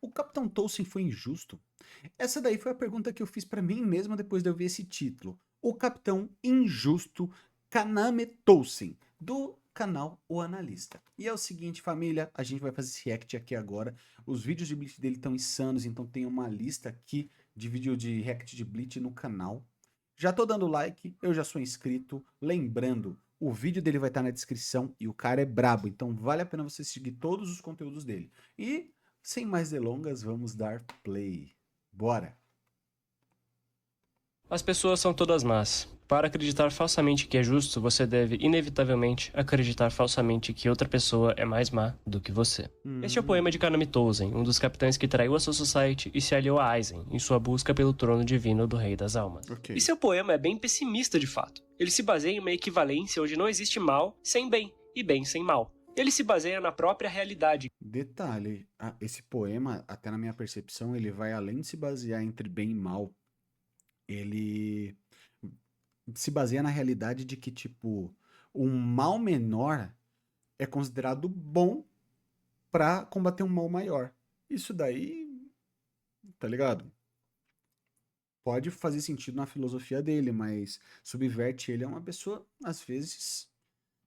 O Capitão Tolkien foi injusto? Essa daí foi a pergunta que eu fiz pra mim mesmo depois de eu ver esse título. O Capitão Injusto Kaname Tolkien, do canal O Analista. E é o seguinte, família, a gente vai fazer esse react aqui agora. Os vídeos de Bleach dele estão insanos, então tem uma lista aqui de vídeo de react de Bleach no canal. Já tô dando like, eu já sou inscrito. Lembrando, o vídeo dele vai estar na descrição e o cara é brabo, então vale a pena você seguir todos os conteúdos dele. E, sem mais delongas, vamos dar play. Bora! As pessoas são todas más. Para acreditar falsamente que é justo, você deve, inevitavelmente, acreditar falsamente que outra pessoa é mais má do que você. Este é o poema de Kaname Tolkien, um dos capitães que traiu a Soul Society e se aliou a Aizen, em sua busca pelo trono divino do Rei das Almas. Ok. E seu poema é bem pessimista de fato. Ele se baseia em uma equivalência onde não existe mal sem bem, e bem sem mal. Ele se baseia na própria realidade. Detalhe, esse poema, até na minha percepção, ele vai além de se basear entre bem e mal. Ele se baseia na realidade de que, tipo, um mal menor é considerado bom pra combater um mal maior. Isso daí, tá ligado? Pode fazer sentido na filosofia dele, mas subverte ele a uma pessoa, às vezes,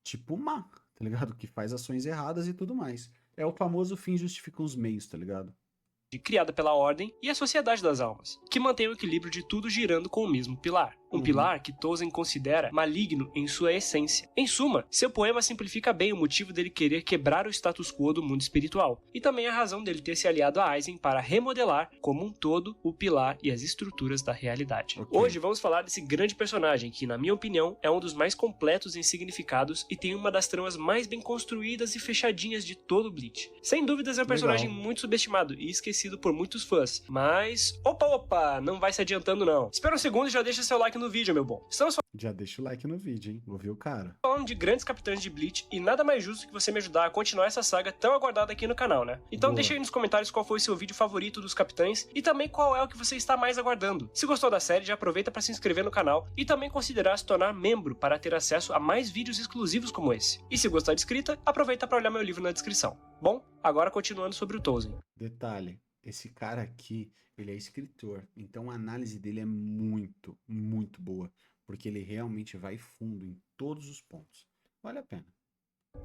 tipo má, tá ligado? Que faz ações erradas e tudo mais. É o famoso fim justifica os meios, tá ligado? Criada pela Ordem e a Sociedade das Almas, que mantém o equilíbrio de tudo girando com o mesmo pilar. Um pilar que Tolkien considera maligno em sua essência. Em suma, seu poema simplifica bem o motivo dele querer quebrar o status quo do mundo espiritual, e também a razão dele ter se aliado a Aizen para remodelar, como um todo, o pilar e as estruturas da realidade. Ok. Hoje vamos falar desse grande personagem que, na minha opinião, é um dos mais completos em significados e tem uma das tramas mais bem construídas e fechadinhas de todo o Bleach. Sem dúvidas é um personagem muito subestimado e esquecido por muitos fãs, mas... Opa, não vai se adiantando não. Espera um segundo e já deixa seu like no vídeo, meu bom. Estamos Já deixa o like no vídeo, hein? Vou ver o cara. falando de grandes capitães de Bleach e nada mais justo que você me ajudar a continuar essa saga tão aguardada aqui no canal, né? Então Boa. deixa aí nos comentários qual foi o seu vídeo favorito dos capitães e também qual é o que você está mais aguardando. Se gostou da série, já aproveita para se inscrever no canal e também considerar se tornar membro para ter acesso a mais vídeos exclusivos como esse. E se gostar de escrita, aproveita para olhar meu livro na descrição. Bom, agora continuando sobre o Tolkien. Detalhe, esse cara aqui, ele é escritor, então a análise dele é muito, muito boa, porque ele realmente vai fundo em todos os pontos. Vale a pena.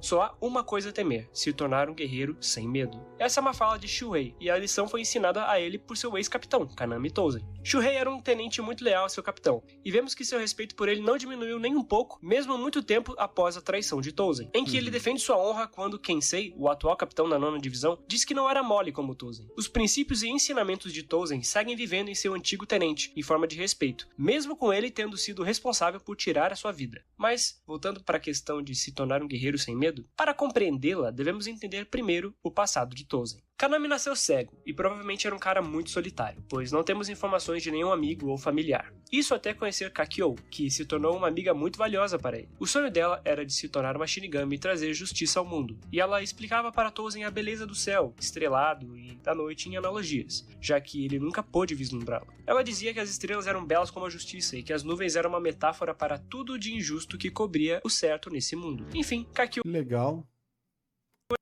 Só há uma coisa a temer, se tornar um guerreiro sem medo. Essa é uma fala de Shuhei, e a lição foi ensinada a ele por seu ex-capitão, Kaname Tolkien. Shuhei era um tenente muito leal a seu capitão, e vemos que seu respeito por ele não diminuiu nem um pouco, mesmo muito tempo após a traição de Tolkien, em que ele defende sua honra quando Kensei, o atual capitão da 9ª divisão, diz que não era mole como Tolkien. Os princípios e ensinamentos de Tolkien seguem vivendo em seu antigo tenente, em forma de respeito, mesmo com ele tendo sido responsável por tirar a sua vida. Mas, voltando para a questão de se tornar um guerreiro sem medo, para compreendê-la, devemos entender primeiro o passado de Tolkien. Kaname nasceu cego e provavelmente era um cara muito solitário, pois não temos informações de nenhum amigo ou familiar. Isso até conhecer Kakyo, que se tornou uma amiga muito valiosa para ele. O sonho dela era de se tornar uma Shinigami e trazer justiça ao mundo, e ela explicava para Tolkien a beleza do céu, estrelado e da noite em analogias, já que ele nunca pôde vislumbrá-lo. Ela dizia que as estrelas eram belas como a justiça e que as nuvens eram uma metáfora para tudo de injusto que cobria o certo nesse mundo. Enfim, Kakyo Legal.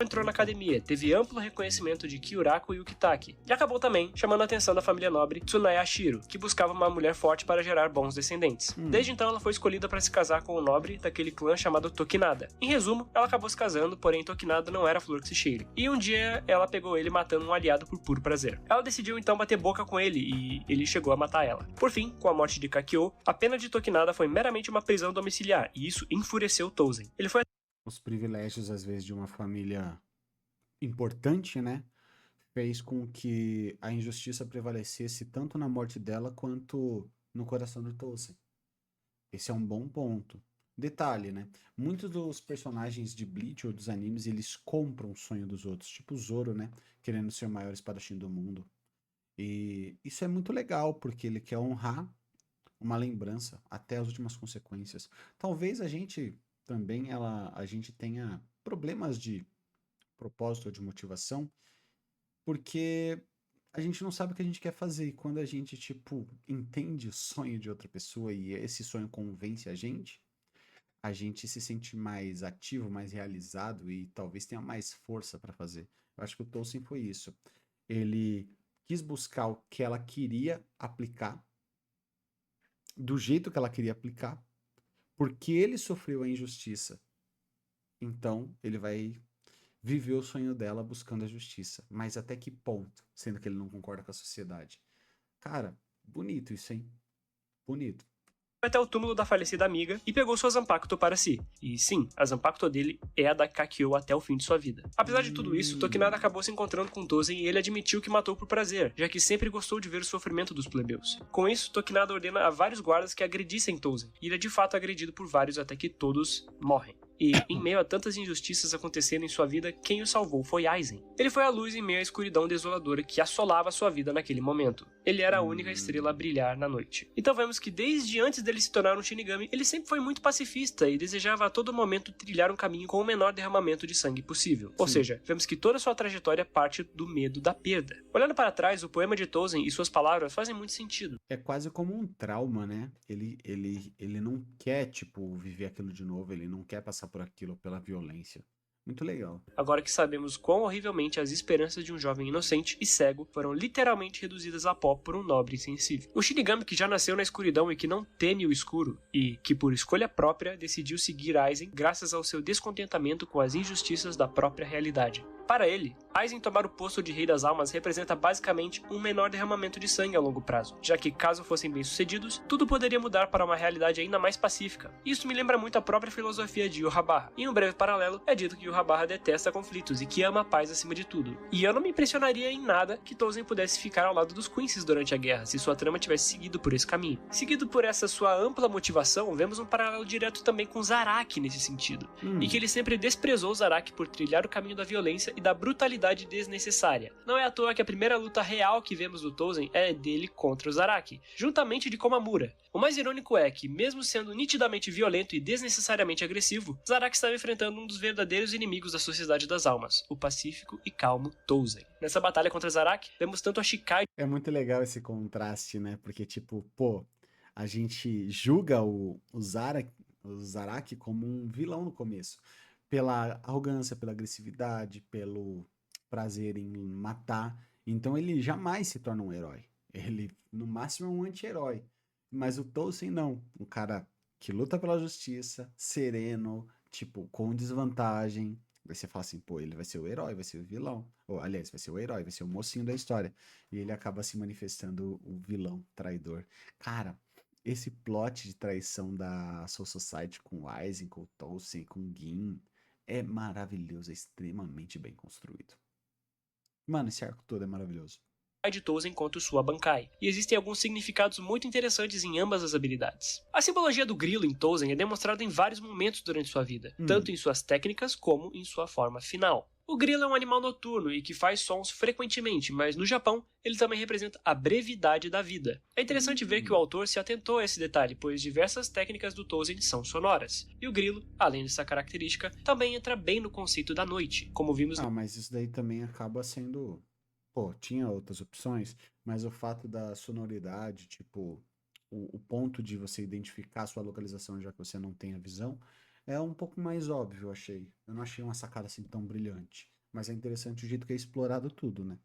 entrou na academia, teve amplo reconhecimento de Kyuraku e Ukitake, e acabou também chamando a atenção da família nobre Tsunaya Shiro, que buscava uma mulher forte para gerar bons descendentes. Desde então ela foi escolhida para se casar com o nobre daquele clã chamado Tokinada. Em resumo, ela acabou se casando, porém Tokinada não era flor que se cheire, e um dia ela pegou ele matando um aliado por puro prazer. Ela decidiu então bater boca com ele, e ele chegou a matar ela. Por fim, com a morte de Kakyo, a pena de Tokinada foi meramente uma prisão domiciliar, e isso enfureceu Tolkien. Ele foi Os privilégios, às vezes, de uma família importante, né? Fez com que a injustiça prevalecesse tanto na morte dela quanto no coração do Tolkien. Esse é um bom ponto. Detalhe, né? Muitos dos personagens de Bleach ou dos animes, eles compram o sonho dos outros, tipo o Zoro, né? Querendo ser o maior espadachim do mundo. E isso é muito legal, porque ele quer honrar uma lembrança até as últimas consequências. Talvez a gente também a gente tenha problemas de propósito ou de motivação, porque a gente não sabe o que a gente quer fazer. E quando a gente, tipo, entende o sonho de outra pessoa e esse sonho convence a gente se sente mais ativo, mais realizado e talvez tenha mais força para fazer. Eu acho que o Tolkien foi isso. ele quis buscar o que ela queria aplicar, do jeito que ela queria aplicar, porque ele sofreu a injustiça. Então, ele vai viver o sonho dela buscando a justiça. Mas até que ponto? Sendo que ele não concorda com a sociedade. Cara, bonito isso, hein? Bonito. Até o túmulo da falecida amiga e pegou sua Zanpakuto para si. E sim, a Zanpakuto dele é a da Kakyo até o fim de sua vida. Apesar de tudo isso, Tokinada acabou se encontrando com Touzen e ele admitiu que matou por prazer, já que sempre gostou de ver o sofrimento dos plebeus. Com isso, Tokinada ordena a vários guardas que agredissem Touzen, e ele é de fato agredido por vários até que todos morrem. E, em meio a tantas injustiças acontecendo em sua vida, quem o salvou foi Aizen. Ele foi a luz em meio à escuridão desoladora que assolava sua vida naquele momento. Ele era a única estrela a brilhar na noite. Então vemos que desde antes dele se tornar um Shinigami, ele sempre foi muito pacifista e desejava a todo momento trilhar um caminho com o menor derramamento de sangue possível. Ou seja, vemos que toda sua trajetória parte do medo da perda. Olhando para trás, o poema de Touzen e suas palavras fazem muito sentido. É quase como um trauma, né? Ele não quer, tipo, viver aquilo de novo, ele não quer passar por aquilo, pela violência. Muito legal. Agora que sabemos quão horrivelmente as esperanças de um jovem inocente e cego foram literalmente reduzidas a pó por um nobre insensível. Um Shinigami que já nasceu na escuridão e que não teme o escuro, e que por escolha própria decidiu seguir Aizen graças ao seu descontentamento com as injustiças da própria realidade. Para ele, Aizen tomar o posto de Rei das Almas representa basicamente um menor derramamento de sangue a longo prazo, já que caso fossem bem-sucedidos, tudo poderia mudar para uma realidade ainda mais pacífica. Isso me lembra muito a própria filosofia de Yhwach. Em um breve paralelo, é dito que Yhwach detesta conflitos e que ama a paz acima de tudo. E eu não me impressionaria em nada que Touzen pudesse ficar ao lado dos Quincy's durante a guerra, se sua trama tivesse seguido por esse caminho. Seguido por essa sua ampla motivação, vemos um paralelo direto também com Zaraki nesse sentido, e que ele sempre desprezou Zaraki por trilhar o caminho da violência e da brutalidade desnecessária. Não é à toa que a primeira luta real que vemos do Touzen é dele contra o Zaraki, juntamente de Komamura. O mais irônico é que, mesmo sendo nitidamente violento e desnecessariamente agressivo, Zaraki estava enfrentando um dos verdadeiros inimigos da Sociedade das Almas, o pacífico e calmo Touzen. Nessa batalha contra Zaraki, vemos tanto a Shikai... É muito legal esse contraste, né? Porque, tipo, pô, a gente julga o Zaraki como um vilão no começo. Pela arrogância, pela agressividade, pelo prazer em matar. Então ele jamais se torna um herói. Ele, no máximo, é um anti-herói. Mas o Touzen não. Um cara que luta pela justiça, sereno, tipo, com desvantagem. Aí você fala assim, pô, ele vai ser o herói, vai ser o vilão. Ou, aliás, vai ser o herói, vai ser o mocinho da história. E ele acaba se manifestando o vilão, traidor. Cara, esse plot de traição da Soul Society com o Aizen, com o Touzen, com o Gin, é maravilhoso, é extremamente bem construído. Mano, esse arco todo é maravilhoso. De Touzen contra sua Bankai, e existem alguns significados muito interessantes em ambas as habilidades. A simbologia do grilo em Touzen é demonstrada em vários momentos durante sua vida, tanto em suas técnicas como em sua forma final. O grilo é um animal noturno e que faz sons frequentemente, mas no Japão ele também representa a brevidade da vida. É interessante ver que o autor se atentou a esse detalhe, pois diversas técnicas do Touzen são sonoras, e o grilo, além dessa característica, também entra bem no conceito da noite, como vimos... mas isso daí também acaba sendo... Pô, tinha outras opções, mas o fato da sonoridade, tipo, o ponto de você identificar a sua localização, já que você não tem a visão, é um pouco mais óbvio, eu achei. Eu não achei uma sacada assim tão brilhante. Mas é interessante o jeito que é explorado tudo, né?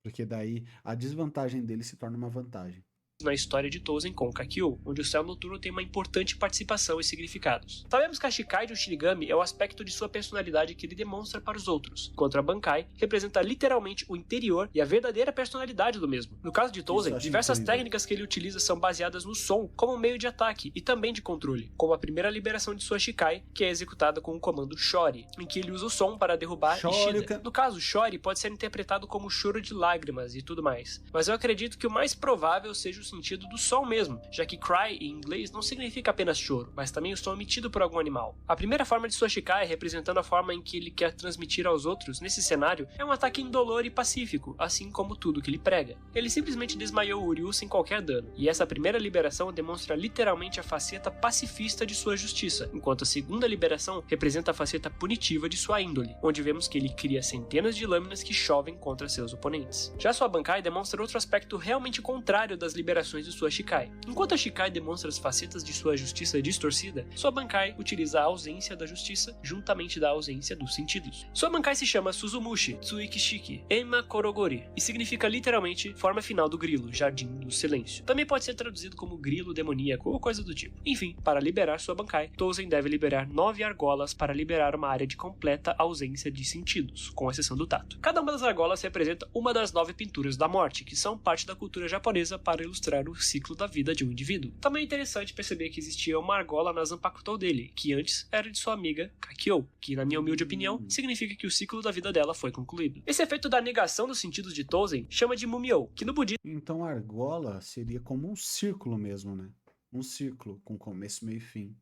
Porque daí a desvantagem dele se torna uma vantagem. Na história de Touzen com Kakyo, onde o céu noturno tem uma importante participação e significados. Sabemos que a Shikai de um Shinigami é o aspecto de sua personalidade que ele demonstra para os outros, enquanto a Bankai representa literalmente o interior e a verdadeira personalidade do mesmo. No caso de Touzen, diversas técnicas que ele utiliza são baseadas no som como meio de ataque e também de controle, como a primeira liberação de sua Shikai, que é executada com o comando Shori, em que ele usa o som para derrubar Ishida. No caso, Shori pode ser interpretado como choro de lágrimas e tudo mais, mas eu acredito que o mais provável seja o sentido do som mesmo, já que cry em inglês não significa apenas choro, mas também o som emitido por algum animal. A primeira forma de sua Shikai, representando a forma em que ele quer transmitir aos outros nesse cenário, é um ataque indolor e pacífico, assim como tudo que ele prega. Ele simplesmente desmaiou o Uryu sem qualquer dano, e essa primeira liberação demonstra literalmente a faceta pacifista de sua justiça, enquanto a segunda liberação representa a faceta punitiva de sua índole, onde vemos que ele cria centenas de lâminas que chovem contra seus oponentes. Já sua Bankai demonstra outro aspecto realmente contrário das liberações configurações de sua Shikai. Enquanto a Shikai demonstra as facetas de sua justiça distorcida, sua Bankai utiliza a ausência da justiça juntamente da ausência dos sentidos. Sua Bankai se chama Suzumushi Tsuikishiki Ema Korogori e significa literalmente forma final do grilo, jardim do silêncio. Também pode ser traduzido como grilo demoníaco ou coisa do tipo. Enfim, para liberar sua Bankai, Touzen deve liberar 9 argolas para liberar uma área de completa ausência de sentidos, com exceção do tato. Cada uma das argolas representa uma das 9 pinturas da morte, que são parte da cultura japonesa para ilustrar o ciclo da vida de um indivíduo. Também é interessante perceber que existia uma argola na Zanpakutou dele, que antes era de sua amiga Kakyo, que na minha humilde opinião, significa que o ciclo da vida dela foi concluído. Esse efeito da negação dos sentidos de Touzen chama de Mumyo, que no budismo Então a argola seria como um círculo mesmo, né? Um círculo com começo, meio e fim.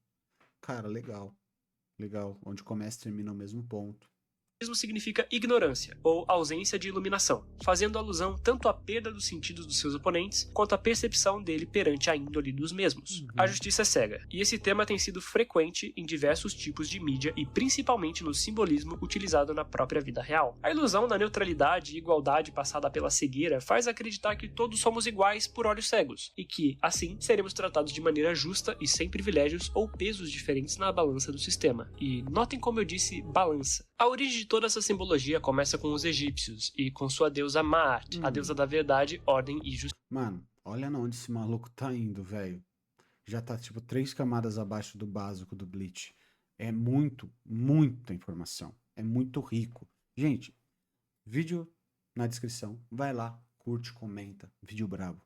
Cara, legal. Legal. Onde começa e termina ao mesmo ponto. significa ignorância, ou ausência de iluminação, fazendo alusão tanto à perda dos sentidos dos seus oponentes, quanto à percepção dele perante a índole dos mesmos. A justiça é cega, e esse tema tem sido frequente em diversos tipos de mídia e principalmente no simbolismo utilizado na própria vida real. A ilusão da neutralidade e igualdade passada pela cegueira faz acreditar que todos somos iguais por olhos cegos, e que, assim, seremos tratados de maneira justa e sem privilégios ou pesos diferentes na balança do sistema. E notem como eu disse balança. A origem de toda essa simbologia começa com os egípcios e com sua deusa Maat, a deusa da verdade, ordem e justiça. Mano, olha na onde esse maluco tá indo, velho. Já tá, tipo, 3 camadas abaixo do básico do Bleach. É muita informação. É muito rico. Gente, vídeo na descrição. Vai lá, curte, comenta. Vídeo brabo.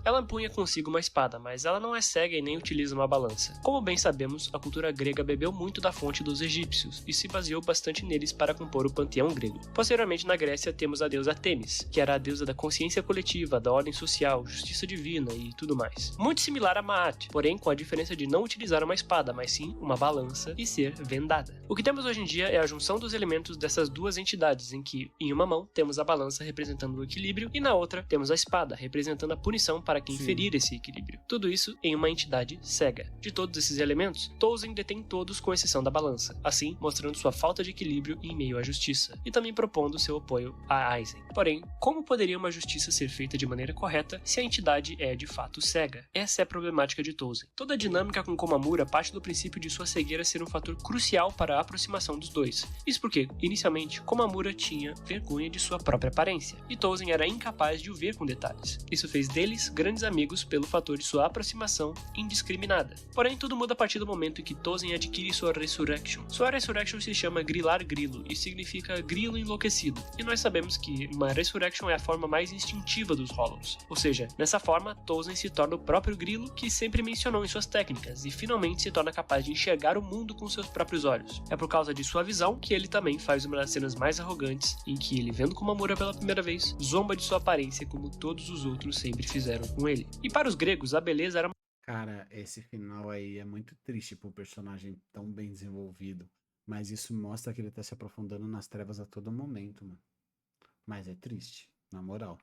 Ela empunha consigo uma espada, mas ela não é cega e nem utiliza uma balança. Como bem sabemos, a cultura grega bebeu muito da fonte dos egípcios e se baseou bastante neles para compor o panteão grego. Posteriormente, na Grécia, temos a deusa Temis, que era a deusa da consciência coletiva, da ordem social, justiça divina e tudo mais. Muito similar a Maat, porém com a diferença de não utilizar uma espada, mas sim uma balança e ser vendada. O que temos hoje em dia é a junção dos elementos dessas duas entidades, em que, em uma mão, temos a balança representando o equilíbrio e na outra, temos a espada representando a punição para quem ferir esse equilíbrio. Tudo isso em uma entidade cega. De todos esses elementos, Touzen detém todos com exceção da balança, assim mostrando sua falta de equilíbrio em meio à justiça, e também propondo seu apoio a Aizen. Porém, como poderia uma justiça ser feita de maneira correta se a entidade é de fato cega? Essa é a problemática de Touzen. Toda a dinâmica com Komamura parte do princípio de sua cegueira ser um fator crucial para a aproximação dos dois. Isso porque, inicialmente, Komamura tinha vergonha de sua própria aparência, e Touzen era incapaz de o ver com detalhes. Isso fez deles grandes amigos pelo fator de sua aproximação indiscriminada. Porém, tudo muda a partir do momento em que Touzen adquire sua Resurrection. Sua Resurrection se chama Grilar Grilo e significa grilo enlouquecido, e nós sabemos que uma Resurrection é a forma mais instintiva dos Hollows. Ou seja, nessa forma, Touzen se torna o próprio grilo que sempre mencionou em suas técnicas e finalmente se torna capaz de enxergar o mundo com seus próprios olhos. É por causa de sua visão que ele também faz uma das cenas mais arrogantes em que ele, vendo Komamura pela primeira vez, zomba de sua aparência como todos os outros sempre fizeram com ele. E para os gregos, a beleza era Cara, esse final aí é muito triste pro personagem tão bem desenvolvido. Mas isso mostra que ele tá se aprofundando nas trevas a todo momento, mano. Mas é triste, na moral.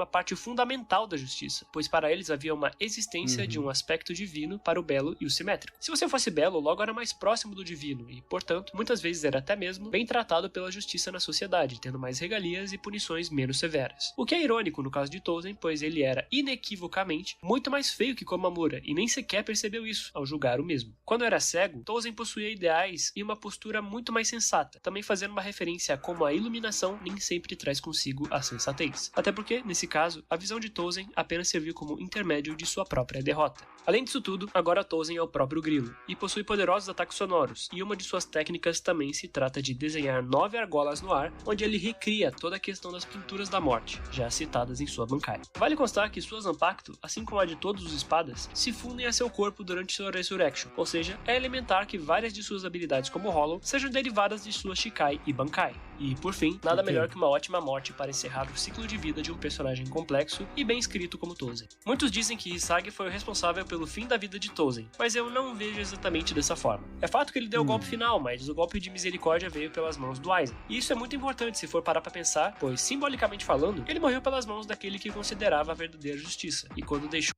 uma parte fundamental da justiça, pois para eles havia uma existência de um aspecto divino para o belo e o simétrico. Se você fosse belo, logo era mais próximo do divino e, portanto, muitas vezes era até mesmo bem tratado pela justiça na sociedade, tendo mais regalias e punições menos severas. O que é irônico no caso de Touzen, pois ele era inequivocamente muito mais feio que Komamura e nem sequer percebeu isso ao julgar o mesmo. Quando era cego, Touzen possuía ideais e uma postura muito mais sensata, também fazendo uma referência a como a iluminação nem sempre traz consigo a sensatez. Até porque, nesse caso, a visão de Touzen apenas serviu como intermédio de sua própria derrota. Além disso tudo, agora Touzen é o próprio grilo, e possui poderosos ataques sonoros, e uma de suas técnicas também se trata de desenhar 9 argolas no ar, onde ele recria toda a questão das pinturas da morte, já citadas em sua Bankai. Vale constar que sua Zanpakuto, assim como a de todos os espadas, se fundem a seu corpo durante sua Resurrection, ou seja, é elementar que várias de suas habilidades como Hollow sejam derivadas de sua Shikai e Bankai. E, por fim, nada melhor que uma ótima morte para encerrar o ciclo de vida de um personagem complexo e bem escrito como Touzen. Muitos dizem que Hisage foi o responsável pelo fim da vida de Touzen, mas eu não vejo exatamente dessa forma. É fato que ele deu o golpe final, mas o golpe de misericórdia veio pelas mãos do Aizen. E isso é muito importante se for parar pra pensar, pois, simbolicamente falando, ele morreu pelas mãos daquele que considerava a verdadeira justiça, e quando deixou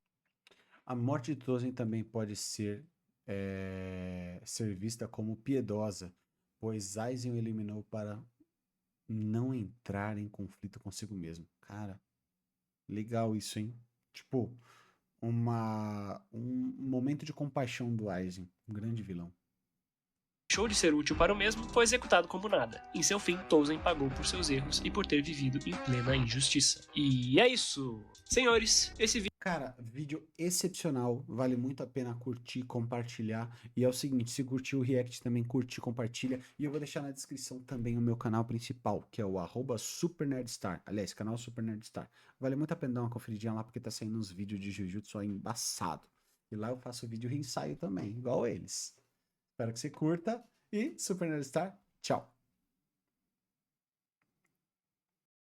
A morte de Touzen também pode ser vista como piedosa, pois Aizen o eliminou para não entrar em conflito consigo mesmo. Cara, legal isso, hein? Tipo, um momento de compaixão do Aizen, um grande vilão. Deixou de ser útil para o mesmo, foi executado como nada. Em seu fim, Tolzen pagou por seus erros e por ter vivido em plena injustiça. E é isso! Senhores, esse vídeo... Cara, vídeo excepcional, vale muito a pena curtir, compartilhar. E é o seguinte, se curtiu o react também curte, compartilha. E eu vou deixar na descrição também o meu canal principal, que é o @SuperNerdstar. Aliás, canal Super Nerdstar. Vale muito a pena dar uma conferidinha lá, porque tá saindo uns vídeos de Jujutsu aí embaçado. E lá eu faço vídeo ensaio também, igual eles. Espero que você curta e Super Nerdstar, tchau!